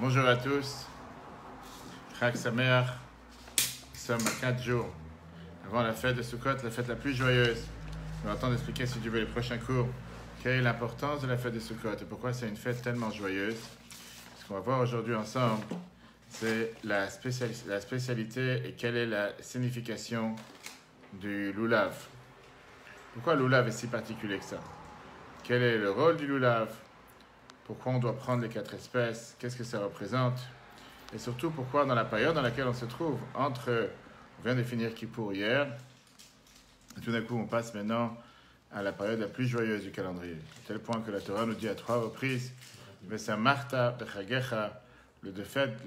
Bonjour à tous. Chag Sameach. Nous sommes à 4 jours avant la fête de Sukkot, la fête la plus joyeuse. On va attendre d'expliquer, si tu veux, les prochains cours, quelle est l'importance de la fête de Sukkot et pourquoi c'est une fête tellement joyeuse. Ce qu'on va voir aujourd'hui ensemble, c'est la spécialité et quelle est la signification du lulav. Pourquoi le lulav est si particulier que ça? Quel est le rôle du lulav? Pourquoi on doit prendre les 4 espèces? Qu'est-ce que ça représente? Et surtout, pourquoi dans la période dans laquelle on se trouve, on vient de finir Kippour hier, et tout d'un coup on passe maintenant à la période la plus joyeuse du calendrier. À tel point que la Torah nous dit à 3 reprises, Vesamarta bechagecha, le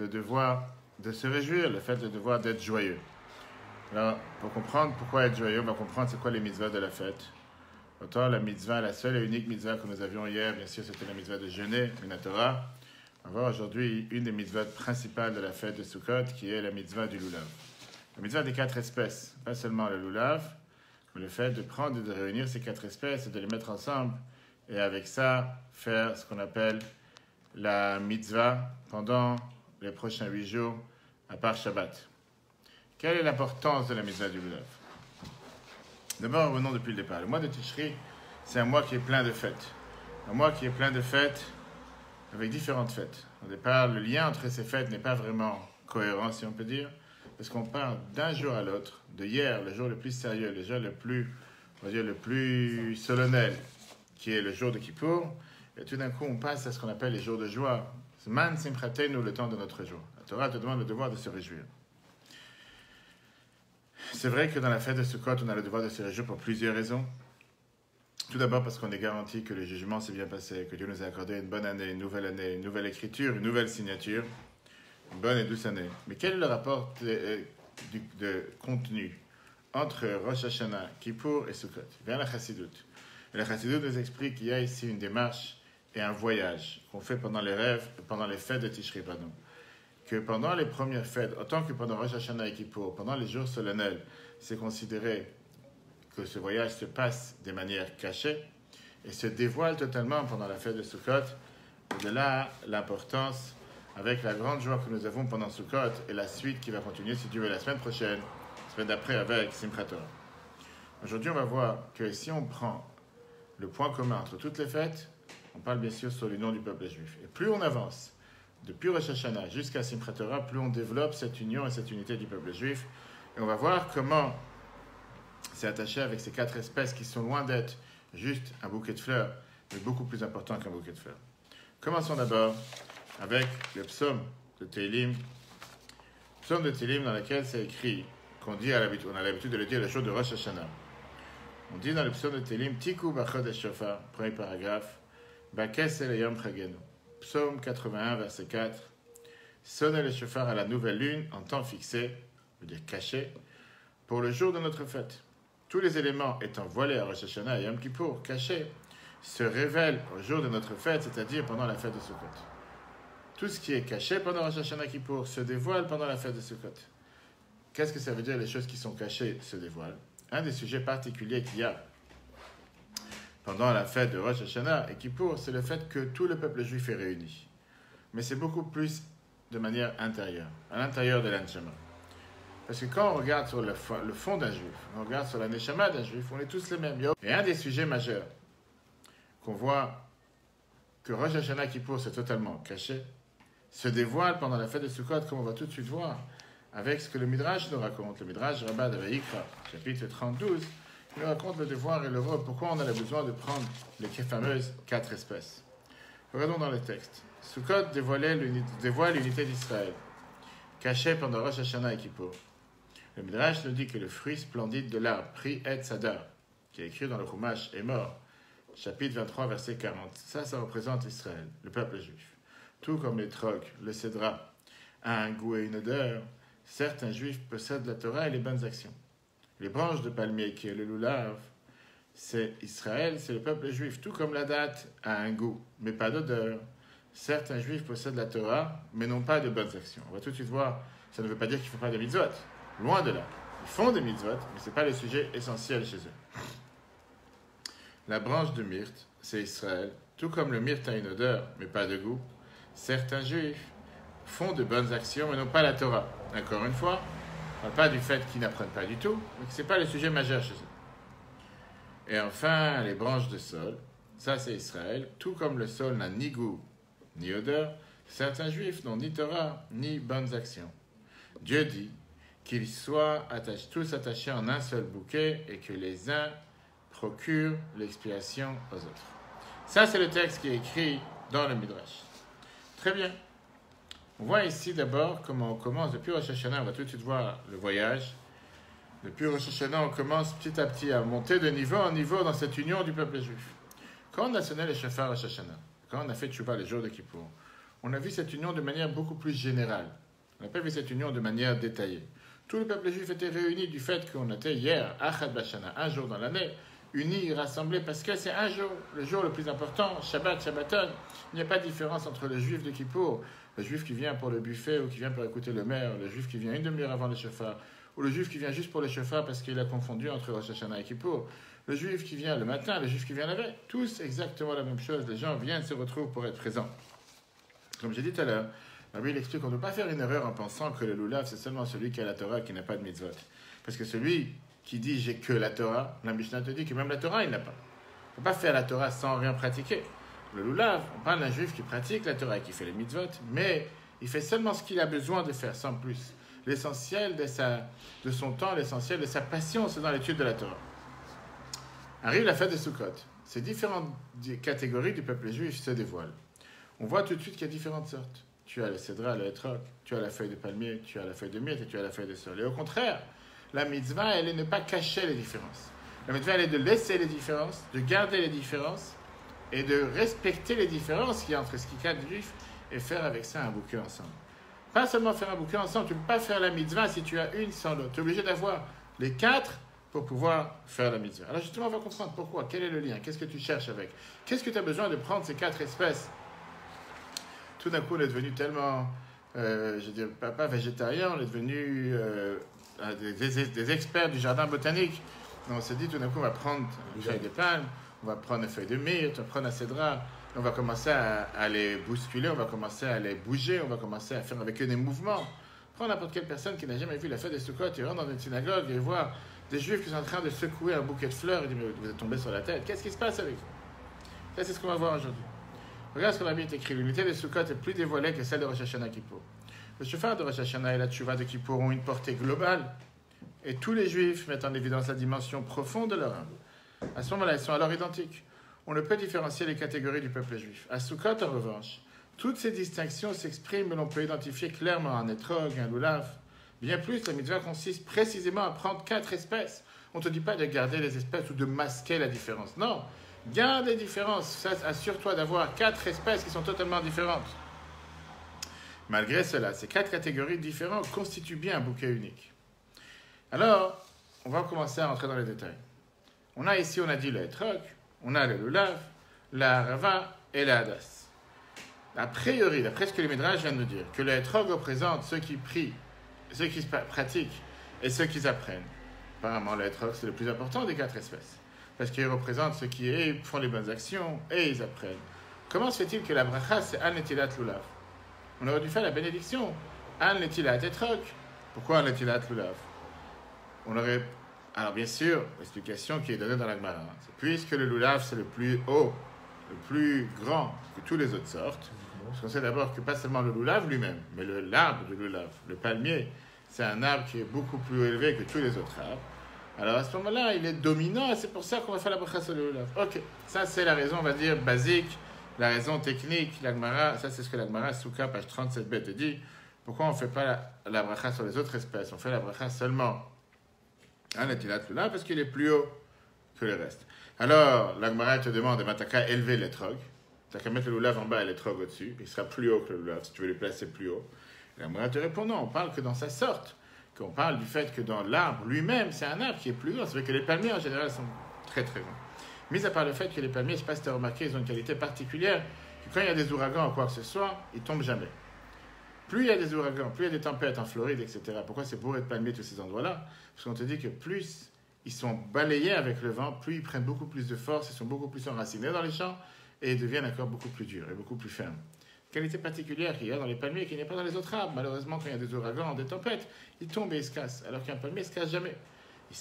devoir de se réjouir, le devoir d'être joyeux. Alors, pour comprendre pourquoi être joyeux, on va comprendre c'est quoi les mitzvahs de la fête. Autant la mitzvah, la seule et unique mitzvah que nous avions hier, bien sûr, c'était la mitzvah de jeûner, la Torah. On va voir aujourd'hui une des mitzvahs principales de la fête de Sukkot, qui est la mitzvah du lulav. La mitzvah des 4 espèces, pas seulement le lulav, mais le fait de prendre et de réunir ces 4 espèces et de les mettre ensemble, et avec ça, faire ce qu'on appelle la mitzvah pendant les prochains 8 jours, à part Shabbat. Quelle est l'importance de la mitzvah du lulav? D'abord, revenons depuis le départ. Le mois de Tishri, c'est un mois qui est plein de fêtes. Un mois qui est plein de fêtes, avec différentes fêtes. Au départ, le lien entre ces fêtes n'est pas vraiment cohérent, si on peut dire, parce qu'on part d'un jour à l'autre, de hier, le jour le plus sérieux, le jour le plus, on va dire, le plus solennel, qui est le jour de Kippour, et tout d'un coup, on passe à ce qu'on appelle les jours de joie. Man simchatenu, le temps de notre jour. La Torah te demande le devoir de se réjouir. C'est vrai que dans la fête de Sukkot, on a le devoir de se réjouir pour plusieurs raisons. Tout d'abord parce qu'on est garanti que le jugement s'est bien passé, que Dieu nous a accordé une bonne année, une nouvelle écriture, une nouvelle signature, une bonne et douce année. Mais quel est le rapport de contenu entre Rosh Hashanah, Kippour et Sukkot? Vers la Chassidoute. Et la Chassidoute nous explique qu'il y a ici une démarche et un voyage qu'on fait pendant les fêtes de Tishri, que pendant les premières fêtes, autant que pendant Rosh Hashanah et Kippour, pendant les jours solennels, c'est considéré que ce voyage se passe de manière cachée et se dévoile totalement pendant la fête de Sukkot. Et de là, l'importance, avec la grande joie que nous avons pendant Sukkot et la suite qui va continuer, si Dieu veut, la semaine prochaine, la semaine d'après avec Simchat Torah. Aujourd'hui, on va voir que si on prend le point commun entre toutes les fêtes, on parle bien sûr sur l'union du peuple juif. Et plus on avance, depuis Rosh Hashanah jusqu'à Simchat Torah, plus on développe cette union et cette unité du peuple juif. Et on va voir comment c'est attaché avec ces 4 espèces qui sont loin d'être juste un bouquet de fleurs, mais beaucoup plus important qu'un bouquet de fleurs. Commençons d'abord avec le psaume de Tehillim. Psaume de Tehillim dans lequel c'est écrit, on a l'habitude de le dire le jour de Rosh Hashanah. On dit dans le psaume de Tehillim, Tiku b'chodesh shofar, premier paragraphe, Ba'kesel yom chagenu. Psaume 81, verset 4. Sonnez le shofar à la nouvelle lune en temps fixé, veut dire caché, pour le jour de notre fête. Tous les éléments étant voilés à Rosh Hashanah et Yom Kippour, cachés, se révèlent au jour de notre fête, c'est-à-dire pendant la fête de Sukkot. Tout ce qui est caché pendant Rosh Hashanah Kippour se dévoile pendant la fête de Sukkot. Qu'est-ce que ça veut dire, les choses qui sont cachées se dévoilent? Un des sujets particuliers qu'il y a pendant la fête de Rosh Hashanah et Kippour, c'est le fait que tout le peuple juif est réuni. Mais c'est beaucoup plus de manière intérieure, à l'intérieur de l'Anshama. Parce que quand on regarde sur le fond d'un juif, on regarde sur la Neshama d'un juif, on est tous les mêmes. Et un des sujets majeurs qu'on voit que Rosh Hashanah Kippour c'est totalement caché, se dévoile pendant la fête de Sukkot, comme on va tout de suite voir, avec ce que le Midrash nous raconte. Le Midrash Rabbah de Vayikra, chapitre 32, il nous raconte le devoir et le rôle. Pourquoi on a besoin de prendre les fameuses 4 espèces. Regardons dans le texte. Sukkot dévoile l'unité d'Israël, cachée pendant Rosh Hashanah et Kippour. Le Midrash nous dit que le fruit splendide de l'arbre, Pri et Sadar, qui est écrit dans le Chumash, est mort. Chapitre 23, verset 40. Ça représente Israël, le peuple juif. Tout comme les trocs, le cédra, a un goût et une odeur, certains juifs possèdent la Torah et les bonnes actions. Les branches de palmier, qui est le lulav, c'est Israël, c'est le peuple juif. Tout comme la date a un goût, mais pas d'odeur. Certains juifs possèdent la Torah, mais n'ont pas de bonnes actions. On va tout de suite voir, ça ne veut pas dire qu'ils ne font pas de mitzvot. Loin de là. Ils font des mitzvot, mais ce n'est pas le sujet essentiel chez eux. La branche de myrte, c'est Israël. Tout comme le myrte a une odeur, mais pas de goût, certains juifs font de bonnes actions, mais non pas la Torah. Encore une fois, on ne parle pas du fait qu'ils n'apprennent pas du tout, mais que ce n'est pas le sujet majeur chez eux. Et enfin, les branches de sol, ça c'est Israël, tout comme le sol n'a ni goût ni odeur, certains juifs n'ont ni Torah ni bonnes actions. Dieu dit qu'ils soient tous attachés en un seul bouquet et que les uns procurent l'expiation aux autres. Ça c'est le texte qui est écrit dans le Midrash. Très bien. On voit ici d'abord comment on commence. Depuis Rosh Hashanah, on va tout de suite voir le voyage. Depuis Rosh Hashanah, on commence petit à petit à monter de niveau en niveau dans cette union du peuple juif. Quand on a sonné les shofar Rosh Hashanah, quand on a fait Tchouva les jours de Kippour, on a vu cette union de manière beaucoup plus générale. On n'a pas vu cette union de manière détaillée. Tout le peuple juif était réuni du fait qu'on était hier, Achad Bashana, un jour dans l'année, unis, rassemblés, parce que c'est un jour, le jour le plus important, Shabbat, Shabbaton. Il n'y a pas de différence entre le juif de Kippour, le juif qui vient pour le buffet ou qui vient pour écouter le maire, le juif qui vient une demi-heure avant le shofar, ou le juif qui vient juste pour le shofar parce qu'il a confondu entre Rosh Hashanah et Kippour, le juif qui vient le matin, le juif qui vient la veille, tous exactement la même chose. Les gens viennent, se retrouvent pour être présents. Comme j'ai dit tout à l'heure, la Bible explique qu'on ne peut pas faire une erreur en pensant que le lulav, c'est seulement celui qui a la Torah qui n'a pas de mitzvot. Parce que celui qui dit j'ai que la Torah, la Mishnah te dit que même la Torah, il n'a pas. On ne peut pas faire la Torah sans rien pratiquer. Le lulav, on parle d'un juif qui pratique la Torah et qui fait les mitzvot, mais il fait seulement ce qu'il a besoin de faire, sans plus. L'essentiel de son temps, l'essentiel de sa passion, c'est dans l'étude de la Torah. Arrive la fête de Sukkot. Ces différentes catégories du peuple juif se dévoilent. On voit tout de suite qu'il y a différentes sortes. Tu as le cédra, le hétrok, tu as la feuille de palmier, tu as la feuille de myrte et tu as la feuille de sol. Et au contraire, la mitzvah, elle est de ne pas cacher les différences. La mitzvah, elle est de laisser les différences, de garder les différences et de respecter les différences qu'il y a entre ce qui cadre juif et faire avec ça un bouquet ensemble. Pas seulement faire un bouquet ensemble, tu ne peux pas faire la mitzvah si tu as une sans l'autre. Tu es obligé d'avoir les quatre pour pouvoir faire la mitzvah. Alors justement, on va comprendre pourquoi, quel est le lien, qu'est-ce que tu cherches avec, qu'est-ce que tu as besoin de prendre ces quatre espèces. Tout d'un coup, on est devenu tellement, pas végétarien, on est devenu des experts du jardin botanique. Donc on s'est dit, tout d'un coup, on va prendre une feuille de palme, on va prendre une feuille de myrte, on va prendre un cédra, on va commencer à les bousculer, on va commencer à les bouger, on va commencer à faire avec eux des mouvements. Prends n'importe quelle personne qui n'a jamais vu la fête des Sukkot, il rentre dans une synagogue et voit des juifs qui sont en train de secouer un bouquet de fleurs, et dit, mais vous êtes tombé sur la tête, qu'est-ce qui se passe avec vous? Ça, c'est ce qu'on va voir aujourd'hui. Regarde ce qu'on a bien écrit. L'unité des Sukkot est plus dévoilée que celle de Rosh Hashanah Kippour. Le shofar de Rosh Hashanah et la tchouva de Kippour ont une portée globale. Et tous les juifs mettent en évidence la dimension profonde de leur âme. À ce moment-là, ils sont alors identiques. On ne peut différencier les catégories du peuple juif. À Sukkot, en revanche, toutes ces distinctions s'expriment, mais l'on peut identifier clairement un etrog, un lulav. Bien plus, la mitzvah consiste précisément à prendre 4 espèces. On ne te dit pas de garder les espèces ou de masquer la différence. Non, garde les différences. Assure-toi d'avoir 4 espèces qui sont totalement différentes. Malgré cela, ces 4 catégories différentes constituent bien un bouquet unique. Alors, on va commencer à rentrer dans les détails. On a ici, on a dit le etrog, on a le lulav, la rava et la hadas. A priori, d'après ce que le Midrash vient de nous dire, que le etrog représente ceux qui prient, ceux qui pratiquent et ceux qui apprennent. Apparemment, le etrog, c'est le plus important des 4 espèces. Parce qu'il représente ceux qui font les bonnes actions et ils apprennent. Comment se fait-il que la bracha, c'est An Netilat Lulav? On aurait dû faire la bénédiction. An Netilat Etrog. Pourquoi An Netilat Lulav? On aurait... Alors bien sûr, l'explication qui est donnée dans la Gemara, c'est puisque le Lulav, c'est le plus haut, le plus grand que toutes les autres sortes. Parce qu'on sait d'abord que pas seulement le Lulav lui-même, mais l'arbre du Lulav, le palmier, c'est un arbre qui est beaucoup plus élevé que tous les autres arbres. Alors à ce moment-là, il est dominant et c'est pour ça qu'on va faire la bracha sur le lulav. Ok, ça c'est la raison, on va dire, basique, la raison technique, la Gemara, ça c'est ce que la Gemara, Souka, page 37b, te dit. Pourquoi on ne fait pas la bracha sur les autres espèces? On fait la bracha seulement à Netilat Lulav parce qu'il est plus haut que le reste. Alors, la Gemara te demande, t'as qu'à élever l'étrog, t'as qu'à mettre le lulav en bas et l'étrog au-dessus, il sera plus haut que le lulav si tu veux le placer plus haut. La Gemara te répond non, on parle que dans sa sorte. Qu'on parle du fait que dans l'arbre lui-même, c'est un arbre qui est plus grand. C'est vrai que les palmiers, en général, sont très très grands. Mis à part le fait que les palmiers, je ne sais pas si tu as remarqué, ils ont une qualité particulière, que quand il y a des ouragans ou quoi que ce soit, ils ne tombent jamais. Plus il y a des ouragans, plus il y a des tempêtes en Floride, etc. Pourquoi c'est bourré de palmiers, tous ces endroits-là? Parce qu'on te dit que plus ils sont balayés avec le vent, plus ils prennent beaucoup plus de force, ils sont beaucoup plus enracinés dans les champs, et ils deviennent encore beaucoup plus durs et beaucoup plus fermes. Qualité particulière qu'il y a dans les palmiers qu'il n'y a pas dans les autres arbres. Malheureusement, quand il y a des ouragans, des tempêtes, il tombe et il se casse. Alors qu'un palmier ne se casse jamais.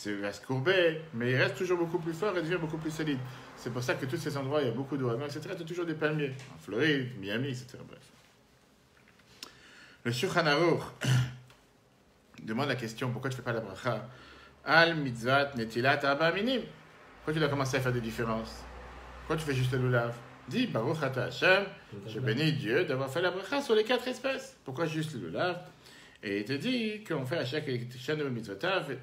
Il va se courber, mais il reste toujours beaucoup plus fort et devient beaucoup plus solide. C'est pour ça que tous ces endroits, il y a beaucoup d'ouragans, etc. Il y a toujours des palmiers. En Floride, Miami, etc. Bref. Le Shulchan Aruch demande la question, pourquoi tu ne fais pas la bracha Al mitzvat netilat arba minim. Pourquoi tu dois commencer à faire des différences? Pourquoi tu fais juste le lulav? Dis, Baruch Ata Hashem, je bénis Dieu d'avoir fait la bracha sur les 4 espèces. Pourquoi juste le lulav? Et il te dit qu'on fait à chaque mitzvotav,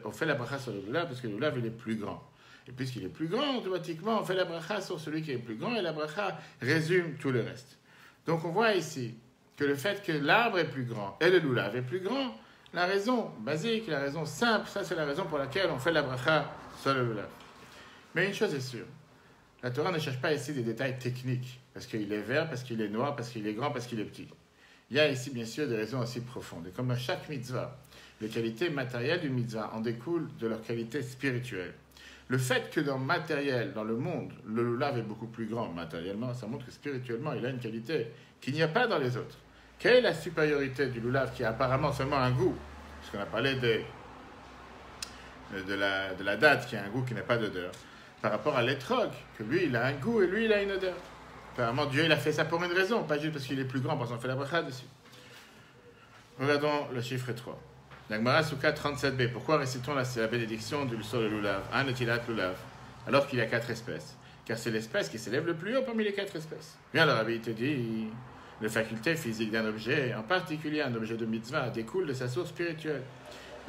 on fait la bracha sur le lulav parce que le lulav il est plus grand. Et puisqu'il est plus grand, automatiquement on fait la bracha sur celui qui est plus grand et la bracha résume tout le reste. Donc on voit ici que le fait que l'arbre est plus grand et le lulav est plus grand, la raison basique, la raison simple, ça c'est la raison pour laquelle on fait la bracha sur le lulav. Mais une chose est sûre, la Torah ne cherche pas ici des détails techniques, parce qu'il est vert, parce qu'il est noir, parce qu'il est grand, parce qu'il est petit. Il y a ici bien sûr des raisons aussi profondes. Et comme dans chaque mitzvah, les qualités matérielles du mitzvah en découlent de leur qualité spirituelle. Le fait que dans le matériel, dans le monde, le lulav est beaucoup plus grand matériellement, ça montre que spirituellement, il a une qualité qu'il n'y a pas dans les autres. Quelle est la supériorité du lulav qui a apparemment seulement un goût? Parce qu'on a parlé de la date qui a un goût qui n'a pas d'odeur. Par rapport à l'étrog, que lui, il a un goût et lui, il a une odeur. Apparemment, Dieu, il a fait ça pour une raison, pas juste parce qu'il est plus grand, parce qu'on fait la bracha dessus. Regardons le chiffre 3. La Gemara Souka 37b. Pourquoi récitons la bénédiction sur le lulav, un netilat lulav, alors qu'il y a 4 espèces? Car c'est l'espèce qui s'élève le plus haut parmi les 4 espèces. Bien, le Rabbi te dit, la faculté physique d'un objet, en particulier un objet de mitzvah, découle de sa source spirituelle.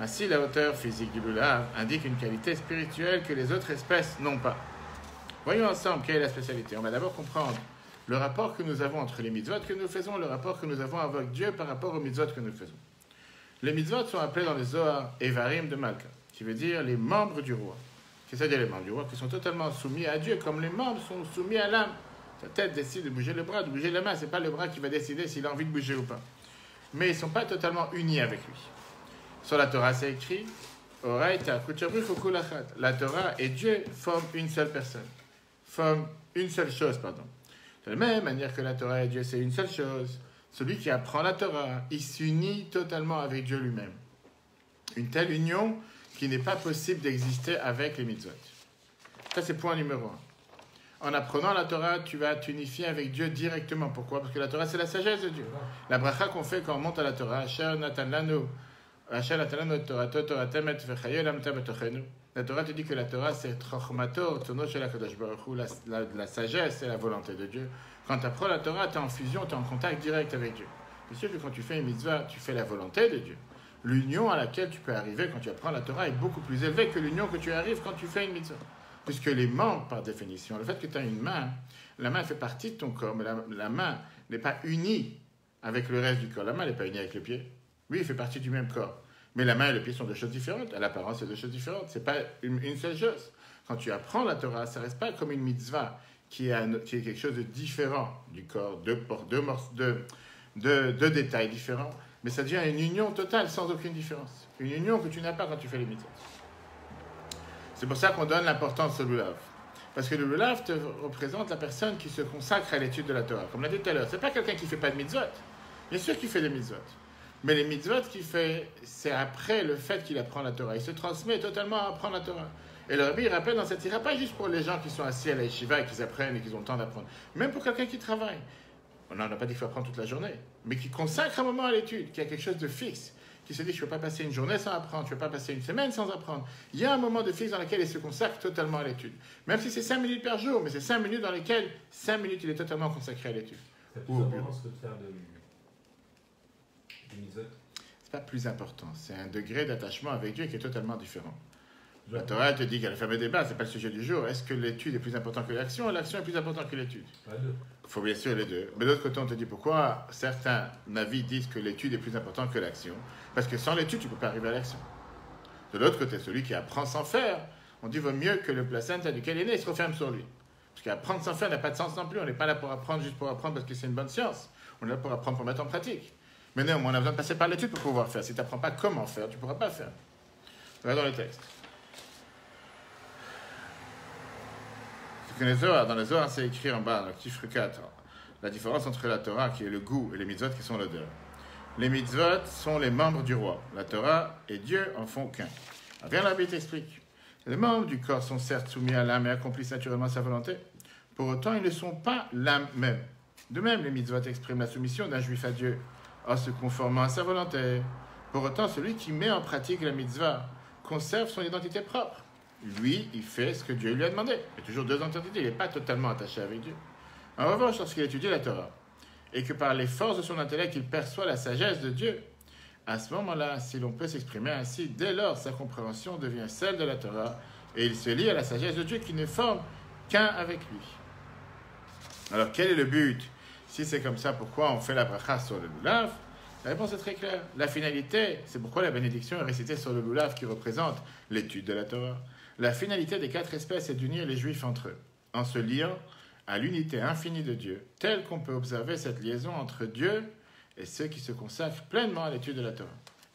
Ainsi, la hauteur physique du lulav indique une qualité spirituelle que les autres espèces n'ont pas. Voyons ensemble quelle est la spécialité. On va d'abord comprendre le rapport que nous avons entre les mitzvot que nous faisons, le rapport que nous avons avec Dieu par rapport aux mitzvot que nous faisons. Les mitzvot sont appelés dans les Zohar Evarim de Malka, qui veut dire les membres du roi. Qu'est-ce que ça veut dire les membres du roi? Qui sont totalement soumis à Dieu, comme les membres sont soumis à l'âme. Sa tête décide de bouger le bras, de bouger la main. Ce n'est pas le bras qui va décider s'il a envie de bouger ou pas. Mais ils ne sont pas totalement unis avec lui. Sur la Torah, c'est écrit la Torah et Dieu forment une seule personne, forment une seule chose, pardon. De la même manière que la Torah et Dieu, c'est une seule chose. Celui qui apprend la Torah, il s'unit totalement avec Dieu lui-même. Une telle union qui n'est pas possible d'exister avec les mitzvot. Ça, c'est point numéro 1. En apprenant la Torah, tu vas t'unifier avec Dieu directement. Pourquoi? Parce que la Torah, c'est la sagesse de Dieu. La bracha qu'on fait quand on monte à la Torah, Asher Natan Lanu, Asher Natan Lanu Torah, Torah Temet Vechaye Lamta Betochenu. La Torah te dit que la Torah, c'est Chochmato, Tono Shel HaKadosh Baruch Hu, la sagesse et la volonté de Dieu. Quand tu apprends la Torah, tu es en fusion, tu es en contact direct avec Dieu. C'est sûr que quand tu fais une mitzvah, tu fais la volonté de Dieu. L'union à laquelle tu peux arriver quand tu apprends la Torah est beaucoup plus élevée que l'union que tu arrives quand tu fais une mitzvah. Puisque les membres, par définition, le fait que tu as une main, la main fait partie de ton corps, mais la main n'est pas unie avec le reste du corps. La main n'est pas unie avec le pied. Oui, il fait partie du même corps. Mais la main et le pied sont deux choses différentes. À l'apparence, c'est deux choses différentes. Ce n'est pas une seule chose. Quand tu apprends la Torah, ça ne reste pas comme une mitzvah qui est quelque chose de différent du corps, de détails différents. Mais ça devient une union totale, sans aucune différence. Une union que tu n'as pas quand tu fais les mitzvahs. C'est pour ça qu'on donne l'importance au lulav. Parce que le lulav te représente la personne qui se consacre à l'étude de la Torah. Comme on l'a dit tout à l'heure, ce n'est pas quelqu'un qui ne fait pas de mitzvot. Bien sûr qu'il fait des mitzvot. Mais les mitzvot qu'il fait, c'est après le fait qu'il apprend la Torah. Il se transmet totalement à apprendre la Torah. Et le Rabbi rappelle dans cette ira, pas juste pour les gens qui sont assis à la yeshiva et qui apprennent et qui ont le temps d'apprendre. Même pour quelqu'un qui travaille. On n'a pas dit qu'il faut apprendre toute la journée. Mais qui consacre un moment à l'étude, qui a quelque chose de fixe. Qui se dit, je ne peux pas passer une journée sans apprendre, je ne peux pas passer une semaine sans apprendre. Il y a un moment de fixe dans lequel il se consacre totalement à l'étude. Même si c'est 5 minutes par jour, mais c'est 5 minutes dans lesquelles 5 minutes il est totalement consacré à l'étude. C'est plus important que de faire des mitzvot. C'est pas plus important, c'est un degré d'attachement avec Dieu qui est totalement différent. La Torah te dit qu'elle a fait un débat, ce n'est pas le sujet du jour. Est-ce que l'étude est plus importante que l'action ou l'action est plus importante que l'étude? Les deux. Il faut bien sûr les deux. Mais de l'autre côté, on te dit pourquoi certains avis disent que l'étude est plus importante que l'action. Parce que sans l'étude, tu ne peux pas arriver à l'action. De l'autre côté, celui qui apprend sans faire, on dit vaut mieux que le placenta duquel il est né se referme sur lui. Parce qu'apprendre sans faire n'a pas de sens non plus. On n'est pas là pour apprendre juste pour apprendre parce que c'est une bonne science. On est là pour apprendre pour mettre en pratique. Mais néanmoins, on a besoin de passer par l'étude pour pouvoir faire. Si tu n'apprends pas comment faire, tu ne pourras pas faire. Regardons le texte. Dans les Zohar, c'est écrit en bas, dans le chiffre 4. la différence entre la Torah qui est le goût et les mitzvot qui sont l'odeur. Les mitzvot sont les membres du roi. La Torah et Dieu en font qu'un. Viens l'arbitre explique. Les membres du corps sont certes soumis à l'âme et accomplissent naturellement sa volonté. Pour autant, ils ne sont pas l'âme même. De même, les mitzvot expriment la soumission d'un juif à Dieu en se conformant à sa volonté. Pour autant, celui qui met en pratique la mitzvah conserve son identité propre. Lui, il fait ce que Dieu lui a demandé. Il y a toujours deux entités, il n'est pas totalement attaché avec Dieu. En revanche, lorsqu'il étudie la Torah, et que par les forces de son intellect, il perçoit la sagesse de Dieu, à ce moment-là, si l'on peut s'exprimer ainsi, dès lors, sa compréhension devient celle de la Torah, et il se lie à la sagesse de Dieu qui ne forme qu'un avec lui. Alors, quel est le but? Si c'est comme ça, pourquoi on fait la bracha sur le lulav? La réponse est très claire. La finalité, c'est pourquoi la bénédiction est récitée sur le lulav qui représente l'étude de la Torah. La finalité des 4 espèces est d'unir les Juifs entre eux, en se liant à l'unité infinie de Dieu, telle qu'on peut observer cette liaison entre Dieu et ceux qui se consacrent pleinement à l'étude de la Torah.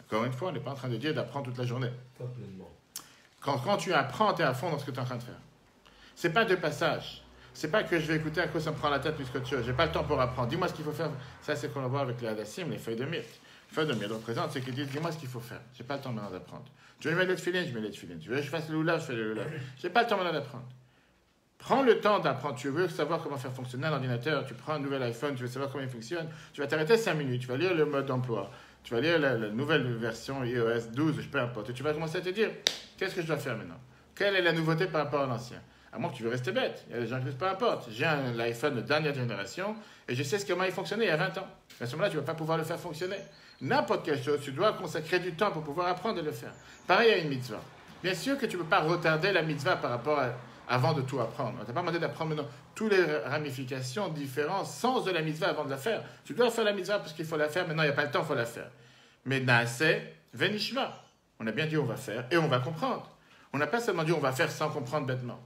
Encore une fois, on n'est pas en train de dire d'apprendre toute la journée. Pas pleinement. Quand tu apprends, tu es à fond dans ce que tu es en train de faire. C'est pas 2 passages. C'est pas que je vais écouter à quoi ça me prend la tête plus qu'autre chose. J'ai pas le temps pour apprendre. Dis-moi ce qu'il faut faire. Ça, c'est qu'on va voir avec les hadassim, les feuilles de myrte. Les feuilles de myrte représentent ceux qui disent dis-moi ce qu'il faut faire. J'ai pas le temps maintenant d'apprendre. Tu veux mettre les tefilines, je mets les tefilines. Tu veux que je fasse le lulav, je fais le lulav. J'ai pas le temps maintenant d'apprendre. Prends le temps d'apprendre. Tu veux savoir comment faire fonctionner un ordinateur. Tu prends un nouvel iPhone, tu veux savoir comment il fonctionne. Tu vas t'arrêter 5 minutes. Tu vas lire le mode d'emploi. Tu vas lire la nouvelle version iOS 12, peu importe. Et tu vas commencer à te dire qu'est-ce que je dois faire maintenant? Quelle est la nouveauté par rapport à l'ancien? À moins que tu veux rester bête. Il y a des gens qui disent, peu importe. J'ai l'iPhone de dernière génération et je sais comment il fonctionnait il y a 20 ans. À ce moment-là, tu ne vas pas pouvoir le faire fonctionner. N'importe quelle chose, tu dois consacrer du temps pour pouvoir apprendre et le faire. Pareil à une mitzvah. Bien sûr que tu ne peux pas retarder la mitzvah par rapport à avant de tout apprendre. On ne t'a pas demandé d'apprendre maintenant toutes les ramifications, différents sens de la mitzvah avant de la faire. Tu dois faire la mitzvah parce qu'il faut la faire. Maintenant, il n'y a pas le temps, il faut la faire. Mais naaseh venishma. On a bien dit on va faire et on va comprendre. On n'a pas seulement dit on va faire sans comprendre bêtement.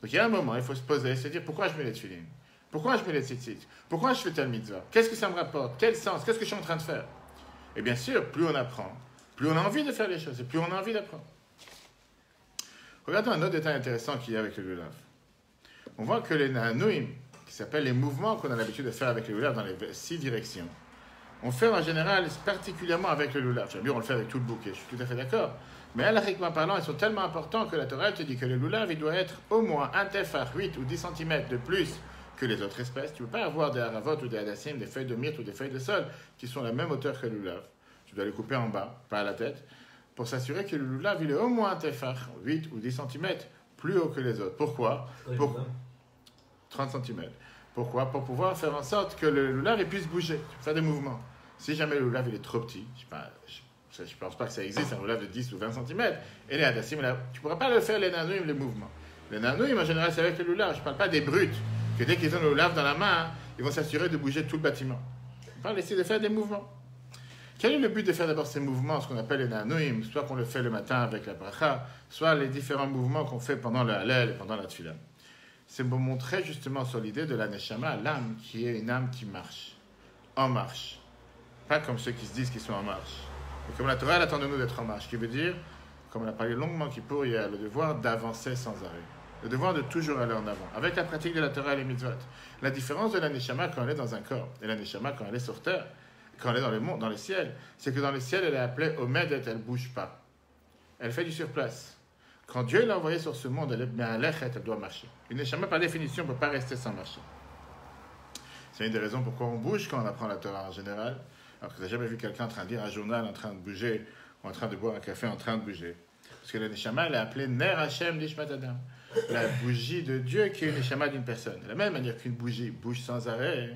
Donc il y a un moment, il faut se poser et se dire pourquoi je mets les tefilines? Pourquoi je mets les tzitzit? Pourquoi je fais telle mitzvah? Qu'est-ce que ça me rapporte? Quel sens? Qu'est-ce que je suis en train de faire? Et bien sûr, plus on apprend, plus on a envie de faire les choses et plus on a envie d'apprendre. Regardons un autre détail intéressant qu'il y a avec le lulav. On voit que les na'anouim, qui s'appellent les mouvements qu'on a l'habitude de faire avec le lulav dans les 6 directions, on fait en général particulièrement avec le lulav. J'aime bien, on le fait avec tout le bouquet, je suis tout à fait d'accord. Mais halakhiquement parlant, ils sont tellement importants que la Torah te dit que le lulav, il doit être au moins un tefar, 8 ou 10 cm de plus que les autres espèces. Tu ne peux pas avoir des haravot ou des hadassim, des feuilles de myrte ou des feuilles de sol qui sont la même hauteur que le lulav. Tu dois les couper en bas, pas à la tête, pour s'assurer que le lulav, il est au moins un tefar, 8 ou 10 cm plus haut que les autres. Pourquoi? Pour 30 cm. Pourquoi? Pour pouvoir faire en sorte que le lulav puisse bouger, faire des mouvements. Si jamais le lulav il est trop petit, je ne pense pas que ça existe, un lulav de 10 ou 20 cm, et les hadassim, tu ne pourras pas le faire, les nanouim, les mouvements. Les nanouim, en général, c'est avec le lulav. Je ne parle pas des brutes, que dès qu'ils ont le lulav dans la main, ils vont s'assurer de bouger tout le bâtiment. On parle ici de faire des mouvements. Quel est le but de faire d'abord ces mouvements, ce qu'on appelle les nanouim, soit qu'on le fait le matin avec la bracha, soit les différents mouvements qu'on fait pendant le halel et pendant la tefila? C'est pour montrer justement sur l'idée de la neshama, l'âme qui est une âme qui marche, en marche. Pas comme ceux qui se disent qu'ils sont en marche. Et comme la Torah, elle attend de nous d'être en marche, qui veut dire, comme on a parlé longuement Kippour, il y a le devoir d'avancer sans arrêt. Le devoir de toujours aller en avant, avec la pratique de la Torah et les mitzvot. La différence de la neshama quand elle est dans un corps, et la neshama quand elle est sur terre, quand elle est dans le monde, dans le ciel, c'est que dans le ciel, elle est appelée Omedet, elle ne bouge pas. Elle fait du surplace. Quand Dieu l'a envoyée sur ce monde, elle est bien lechet, elle doit marcher. Une neshama, par définition, ne peut pas rester sans marcher. C'est une des raisons pourquoi on bouge quand on apprend la Torah en général. Alors que tu n'as jamais vu quelqu'un en train de lire un journal, en train de bouger, ou en train de boire un café, en train de bouger. Parce que la neshama, elle est appelée Ner Hashem Nishmat Adam. La bougie de Dieu qui est une neshama d'une personne. De la même manière qu'une bougie bouge sans arrêt,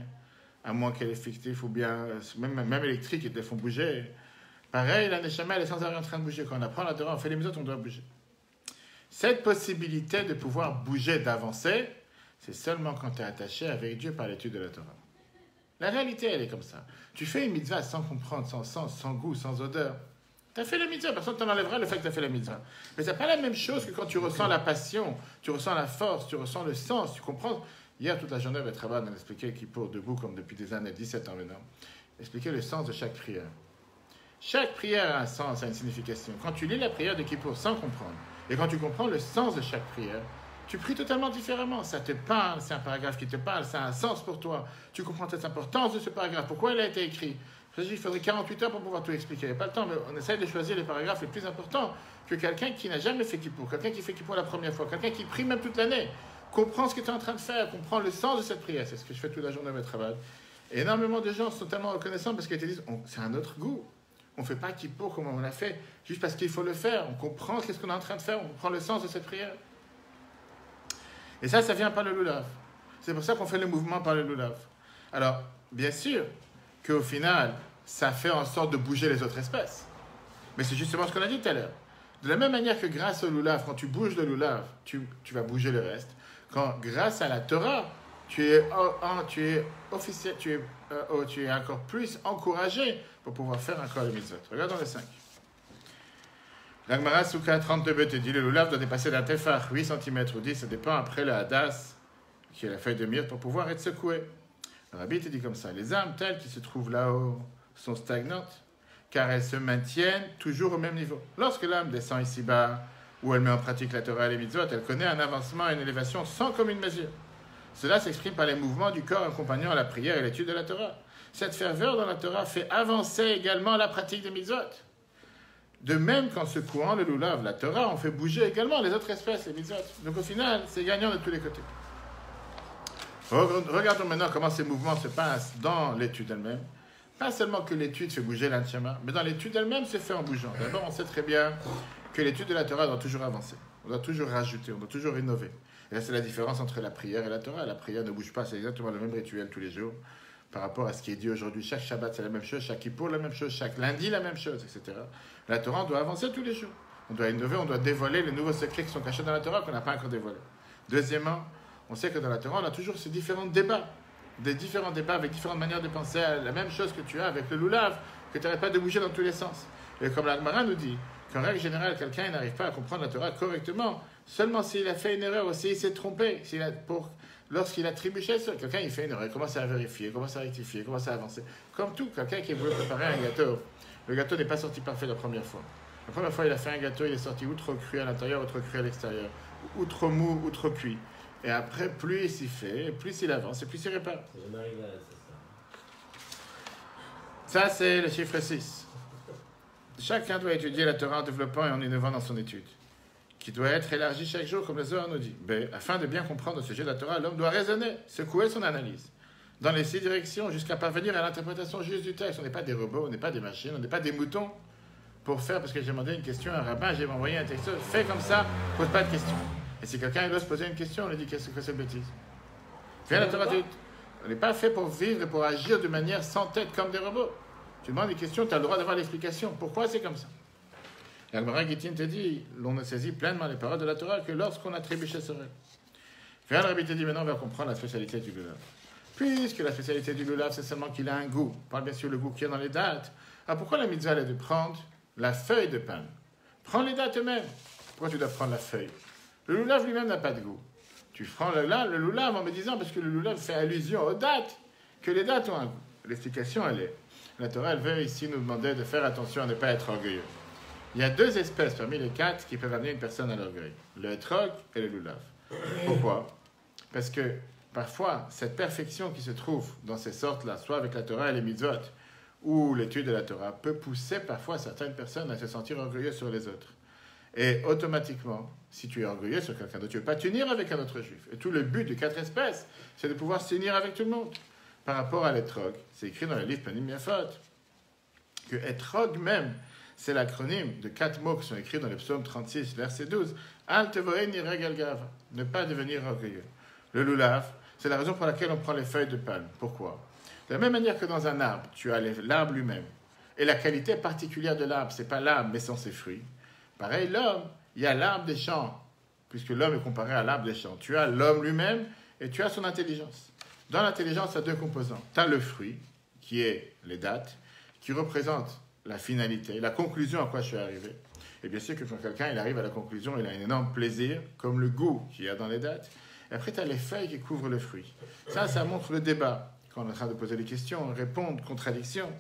à moins qu'elle est fictive ou bien, même électrique, ils te font bouger. Pareil, la neshama, elle est sans arrêt en train de bouger. Quand on apprend la Torah, on fait les mitzvot, on doit bouger. Cette possibilité de pouvoir bouger, d'avancer, c'est seulement quand tu es attaché avec Dieu par l'étude de la Torah. La réalité, elle est comme ça. Tu fais une mitzvah sans comprendre, sans sens, sans goût, sans odeur. Tu as fait la mitzvah, personne ne t'en enlèvera le fait que tu as fait la mitzvah. Mais ce n'est pas la même chose que quand tu ressens la passion, tu ressens la force, tu ressens le sens, tu comprends. Hier, toute la journée, avec Rabat, on a expliqué qu'il pour debout, comme depuis des années, 17 ans maintenant, expliquer le sens de chaque prière. Chaque prière a un sens, a une signification. Quand tu lis la prière de Kippour sans comprendre, et quand tu comprends le sens de chaque prière, Tu pries totalement différemment. Ça te parle, c'est un paragraphe qui te parle, ça a un sens pour toi. Tu comprends cette importance de ce paragraphe, pourquoi il a été écrit. Il faudrait 48 heures pour pouvoir tout expliquer. Il n'y a pas le temps, mais on essaye de choisir les paragraphes les plus importants que quelqu'un qui n'a jamais fait Kippour, quelqu'un qui fait Kippour la première fois, quelqu'un qui prie même toute l'année, comprend ce que tu es en train de faire, comprend le sens de cette prière. C'est ce que je fais toute la journée à mes travail. Et énormément de gens sont tellement reconnaissants parce qu'ils te disent c'est un autre goût. On ne fait pas Kippour comme on l'a fait, juste parce qu'il faut le faire. On comprend ce qu'on est en train de faire, on comprend le sens de cette prière. Et ça vient par le lulav. C'est pour ça qu'on fait le mouvement par le lulav. Alors, bien sûr qu'au final, ça fait en sorte de bouger les autres espèces. Mais c'est justement ce qu'on a dit tout à l'heure. De la même manière que grâce au lulav, quand tu bouges le lulav, tu vas bouger le reste. Quand grâce à la Torah, tu es encore plus encouragé pour pouvoir faire encore les mitzvot. Regardons les 5. La Gemara Souka 32b te dit le lulav doit dépasser d'un tefach 8 cm ou 10, ça dépend après le hadas, qui est la feuille de myrte, pour pouvoir être secoué. Le rabbi te dit comme ça, les âmes telles qui se trouvent là-haut sont stagnantes, car elles se maintiennent toujours au même niveau. Lorsque l'âme descend ici-bas, où elle met en pratique la Torah et les mitzvot, elle connaît un avancement et une élévation sans commune mesure. Cela s'exprime par les mouvements du corps accompagnant la prière et l'étude de la Torah. Cette ferveur dans la Torah fait avancer également la pratique des mitzvot. De même qu'en secouant le lulav, la Torah, on fait bouger également les autres espèces, les mitzvot. Donc au final, c'est gagnant de tous les côtés. Regardons maintenant comment ces mouvements se passent dans l'étude elle-même. Pas seulement que l'étude fait bouger l'anshama, mais dans l'étude elle-même, c'est fait en bougeant. D'abord, on sait très bien que l'étude de la Torah doit toujours avancer. On doit toujours rajouter, on doit toujours innover. Et là, c'est la différence entre la prière et la Torah. La prière ne bouge pas, c'est exactement le même rituel tous les jours. Par rapport à ce qui est dit aujourd'hui, chaque Shabbat c'est la même chose, chaque Kippour la même chose, chaque lundi la même chose, etc. La Torah, on doit avancer tous les jours. On doit innover, on doit dévoiler les nouveaux secrets qui sont cachés dans la Torah qu'on n'a pas encore dévoilés. Deuxièmement, on sait que dans la Torah, on a toujours ces différents débats. Des différents débats avec différentes manières de penser à la même chose que tu as avec le lulav, que tu n'arrêtes pas de bouger dans tous les sens. Et comme la Gemara nous dit, qu'en règle générale, quelqu'un n'arrive pas à comprendre la Torah correctement, seulement s'il a fait une erreur ou s'il s'est trompé, lorsqu'il a trébuché sur quelqu'un, il fait une erreur, il commence à vérifier, il commence à rectifier, il commence à avancer. Comme tout, quelqu'un qui voulait préparer un gâteau, le gâteau n'est pas sorti parfait la première fois. La première fois, il a fait un gâteau, il est sorti ou trop cru à l'intérieur, ou trop cru à l'extérieur, ou trop mou, ou trop cuit. Et après, plus il s'y fait, plus il avance, et plus il répare. Ça, c'est le chiffre 6. Chacun doit étudier la Torah en développant et en innovant dans son étude, qui doit être élargie chaque jour, comme le Zohar nous dit. Mais afin de bien comprendre le sujet de la Torah, l'homme doit raisonner, secouer son analyse, dans les 6 directions, jusqu'à parvenir à l'interprétation juste du texte. On n'est pas des robots, on n'est pas des machines, on n'est pas des moutons pour faire, parce que j'ai demandé une question à un rabbin, j'ai envoyé un texte, fais comme ça, pose pas de questions. Et si quelqu'un ose poser une question, on lui dit qu'est-ce que c'est bêtise. Viens la Torah, on n'est pas fait pour vivre et pour agir de manière sans tête comme des robots. Tu demandes des questions, tu as le droit d'avoir l'explication. Pourquoi c'est comme ça? La Gemara Gittin te dit, l'on ne saisit pleinement les paroles de la Torah que lorsqu'on a trébuché sur elle. Viens le Rabbi te dit, maintenant on va comprendre la spécialité du lulav. Puisque la spécialité du lulav, c'est seulement qu'il a un goût. On parle bien sûr le goût qu'il y a dans les dates. Alors pourquoi la mitzvah est de prendre la feuille de pain? Prends les dates eux-mêmes. Pourquoi tu dois prendre la feuille? Le lulav lui-même n'a pas de goût. Tu prends le lulav en me disant, parce que le lulav fait allusion aux dates, que les dates ont un goût. L'explication, elle est, la Torah, elle veut ici nous demander de faire attention à ne pas être orgueilleux. Il y a 2 espèces parmi les 4 qui peuvent amener une personne à l'orgueil. Le etrog et le lulav. Pourquoi? Parce que parfois, cette perfection qui se trouve dans ces sortes-là, soit avec la Torah et les mitzvot, ou l'étude de la Torah, peut pousser parfois certaines personnes à se sentir orgueilleux sur les autres. Et automatiquement, si tu es orgueilleux sur quelqu'un d'autre, tu ne veux pas t'unir avec un autre juif. Et tout le but des 4 espèces, c'est de pouvoir s'unir avec tout le monde. Par rapport à l'étrog, c'est écrit dans le livre Panim Yafot, que étrog même, c'est l'acronyme de 4 mots qui sont écrits dans le psaume 36, verset 12. Al tevoen ireg gav, ne pas devenir orgueilleux. Le lulav, c'est la raison pour laquelle on prend les feuilles de palme. Pourquoi? De la même manière que dans un arbre, tu as l'arbre lui-même. Et la qualité particulière de l'arbre, ce n'est pas l'arbre, mais sont ses fruits. Pareil, l'homme, il y a l'arbre des champs, puisque l'homme est comparé à l'arbre des champs. Tu as l'homme lui-même et tu as son intelligence. Dans l'intelligence, il y a 2 composants. Tu as le fruit, qui est les dates, qui représente la finalité, la conclusion à quoi je suis arrivé. Et bien sûr que quand quelqu'un il arrive à la conclusion, il a un énorme plaisir, comme le goût qu'il y a dans les dates. Et après, tu as les feuilles qui couvrent le fruit. Ça montre le débat. Quand on est en train de poser des questions, répondre, contradiction.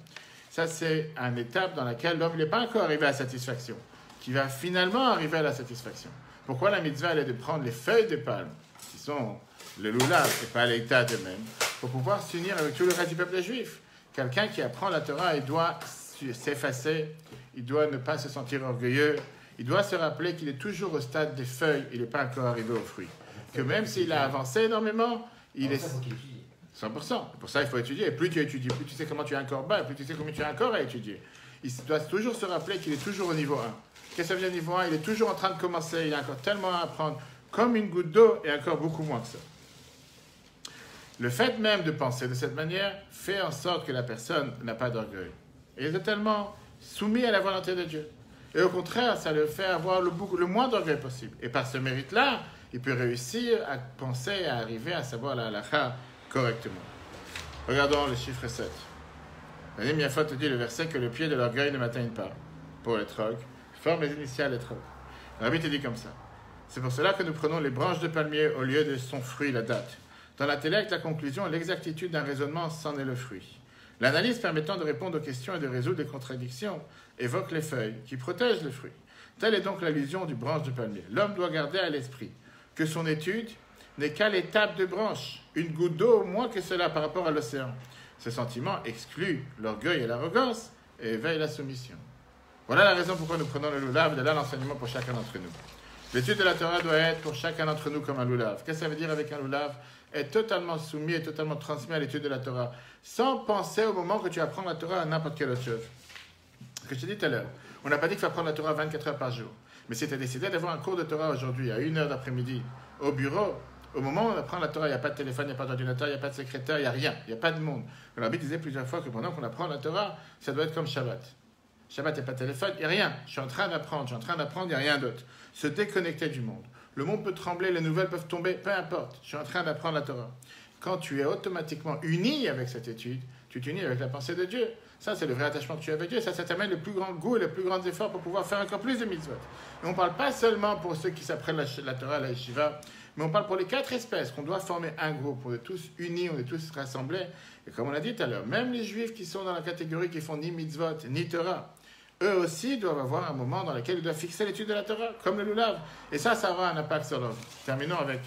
Ça, c'est une étape dans laquelle l'homme n'est pas encore arrivé à la satisfaction, qui va finalement arriver à la satisfaction. Pourquoi la mitzvah elle est de prendre les feuilles de palme, qui sont le lulav et pas les tas eux-mêmes, pour pouvoir s'unir avec tout le reste du peuple juif. Quelqu'un qui apprend la Torah, il doit s'effacer, il doit ne pas se sentir orgueilleux, il doit se rappeler qu'il est toujours au stade des feuilles, il n'est pas encore arrivé aux fruits. Que même s'il a avancé énormément, il est 100%. Pour ça, il faut étudier. Et plus tu étudies, plus tu sais comment tu es encore bas, et plus tu sais combien tu as encore à étudier. Il doit toujours se rappeler qu'il est toujours au niveau 1. Qu'est-ce que ça veut dire niveau 1? Il est toujours en train de commencer, il a encore tellement à apprendre, comme une goutte d'eau, et encore beaucoup moins que ça. Le fait même de penser de cette manière fait en sorte que la personne n'a pas d'orgueil. Il est totalement soumis à la volonté de Dieu. Et au contraire, ça le fait avoir le moins d'orgueil possible. Et par ce mérite-là, il peut réussir à penser, à arriver à savoir la halakha correctement. Regardons le chiffre 7. Vadim Yafot dit le verset que le pied de l'orgueil ne m'atteigne pas. Pour les trocs, forme initiale et troc. Le Rabbi te dit comme ça. C'est pour cela que nous prenons les branches de palmier au lieu de son fruit, la date. Dans l'intellect, la conclusion et l'exactitude d'un raisonnement c'en est le fruit. L'analyse permettant de répondre aux questions et de résoudre les contradictions évoque les feuilles qui protègent le fruit. Telle est donc l'allusion du branche de palmier. L'homme doit garder à l'esprit que son étude n'est qu'à l'étape de branche, une goutte d'eau moins que cela par rapport à l'océan. Ce sentiment exclut l'orgueil et l'arrogance et éveille la soumission. Voilà la raison pourquoi nous prenons le lulav, de là l'enseignement pour chacun d'entre nous. L'étude de la Torah doit être pour chacun d'entre nous comme un lulav. Qu'est-ce que ça veut dire avec un lulav? Être totalement soumis et totalement transmis à l'étude de la Torah, sans penser au moment que tu apprends la Torah à n'importe quelle autre chose. Ce que je t'ai dit tout à l'heure, on n'a pas dit qu'il faut apprendre la Torah 24 heures par jour. Mais si tu as décidé d'avoir un cours de Torah aujourd'hui, à 1h d'après-midi, au bureau, au moment où on apprend la Torah, il n'y a pas de téléphone, il n'y a pas d'ordinateur, il n'y a pas de secrétaire, il n'y a rien, il n'y a pas de monde. Le Rabbi disait plusieurs fois que pendant qu'on apprend la Torah, ça doit être comme Shabbat. Shabbat, il n'y a pas de téléphone, il n'y a rien. Je suis en train d'apprendre, il n'y a rien d'autre. Se déconnecter du monde. Le monde peut trembler, les nouvelles peuvent tomber, peu importe. Je suis en train d'apprendre la Torah. Quand tu es automatiquement uni avec cette étude, tu t'unis avec la pensée de Dieu. Ça, c'est le vrai attachement que tu as avec Dieu. Ça t'amène le plus grand goût et les plus grands efforts pour pouvoir faire encore plus de mitzvot. Et on ne parle pas seulement pour ceux qui s'apprennent la Torah, la yeshiva, mais on parle pour les 4 espèces, qu'on doit former un groupe, on est tous unis, on est tous rassemblés. Et comme on l'a dit tout à l'heure, même les juifs qui sont dans la catégorie qui font ni mitzvot, ni Torah, eux aussi doivent avoir un moment dans lequel ils doivent fixer l'étude de la Torah, comme le lulav. Et ça aura un impact sur leur vie. Terminons avec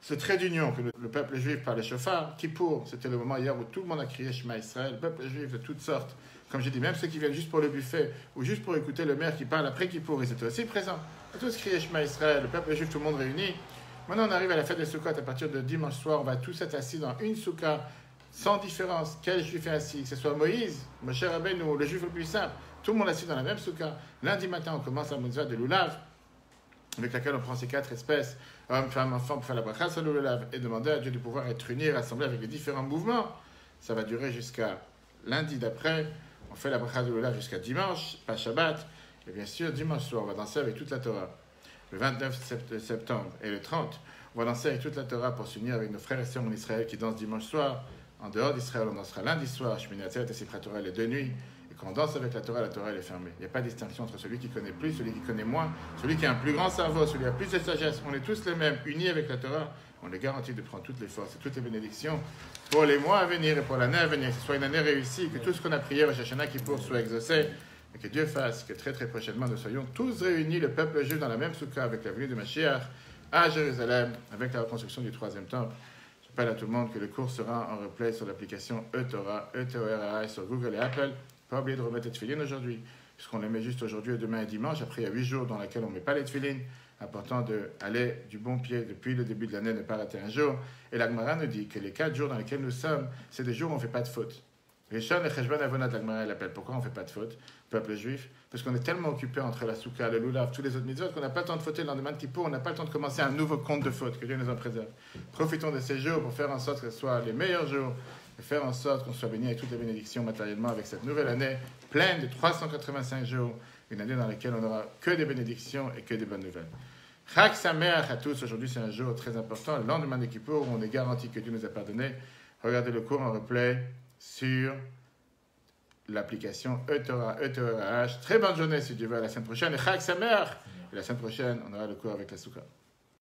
ce trait d'union que le peuple juif par les chauffards. Kippour, c'était le moment hier où tout le monde a crié Shema Israël. Le peuple juif de toutes sortes, comme j'ai dit, même ceux qui viennent juste pour le buffet ou juste pour écouter le maire qui parle après Kippour, ils étaient aussi présents. On a tous crié Shema Israël, le peuple juif, tout le monde réuni. Maintenant, on arrive à la fête des Sukkot. À partir de dimanche soir, on va tous être assis dans une soukha, sans différence. Quel juif est assis? Que ce soit Moïse, Moshe Rabbeinu ou le juif le plus simple. Tout le monde assis dans la même soukha. Lundi matin, on commence la mitzvah de lulav, avec laquelle on prend ces 4 espèces, homme, femme, enfant, pour faire la bracha sur le lulav, et demander à Dieu de pouvoir être unis et rassemblés avec les différents mouvements. Ça va durer jusqu'à lundi d'après. On fait la bracha de lulav jusqu'à dimanche, pas Shabbat. Et bien sûr, dimanche soir, on va danser avec toute la Torah. Le 29 septembre et le 30, on va danser avec toute la Torah pour s'unir avec nos frères et sœurs en Israël qui dansent dimanche soir. En dehors d'Israël, on dansera lundi soir, Shmini Atzeret et Simchat Torah les 2 nuits. Et quand on danse avec la Torah elle est fermée. Il n'y a pas de distinction entre celui qui connaît plus, celui qui connaît moins, celui qui a un plus grand cerveau, celui qui a plus de sagesse. On est tous les mêmes, unis avec la Torah. On est garanti de prendre toutes les forces et toutes les bénédictions pour les mois à venir et pour l'année à venir. Que ce soit une année réussie, que tout ce qu'on a prié au Shashana Kippour soit exaucé. Et que Dieu fasse que très très prochainement nous soyons tous réunis, le peuple juif, dans la même soukha avec la venue de Mashiach à Jérusalem, avec la reconstruction du 3e temple. Je rappelle à tout le monde que le cours sera en replay sur l'application eTorah, E-T-O-R-A-H, sur Google et Apple. Pas oublier de remettre les tefilines aujourd'hui, puisqu'on les met juste aujourd'hui et demain et dimanche. Après, il y a 8 jours dans lesquels on ne met pas les tefilines. Important d'aller du bon pied depuis le début de l'année, ne pas rater un jour. Et la Gemara nous dit que les 4 jours dans lesquels nous sommes, c'est des jours où on ne fait pas de faute. Rishon et Cheshvan Avonat, la Gemara l'appelle. Pourquoi on ne fait pas de faute, peuple juif? Parce qu'on est tellement occupé entre la soukha, le lulav, tous les autres mitzvot, qu'on n'a pas le temps de fauter le lendemain de Kippour, on n'a pas le temps de commencer un nouveau compte de faute, que Dieu nous en préserve. Profitons de ces jours pour faire en sorte que ce soit les meilleurs jours, et faire en sorte qu'on soit béni avec toutes les bénédictions matériellement avec cette nouvelle année pleine de 385 jours, une année dans laquelle on n'aura que des bénédictions et que des bonnes nouvelles. Chag Sameach à tous, aujourd'hui c'est un jour très important, le lendemain de Kippour, où on est garanti que Dieu nous a pardonné. Regardez le cours en replay sur l'application eTorah, E-T-O-R-A-H. Très bonne journée si Dieu veut, à la semaine prochaine. Et Chag Sameach. Et la semaine prochaine, on aura le cours avec la Soukha.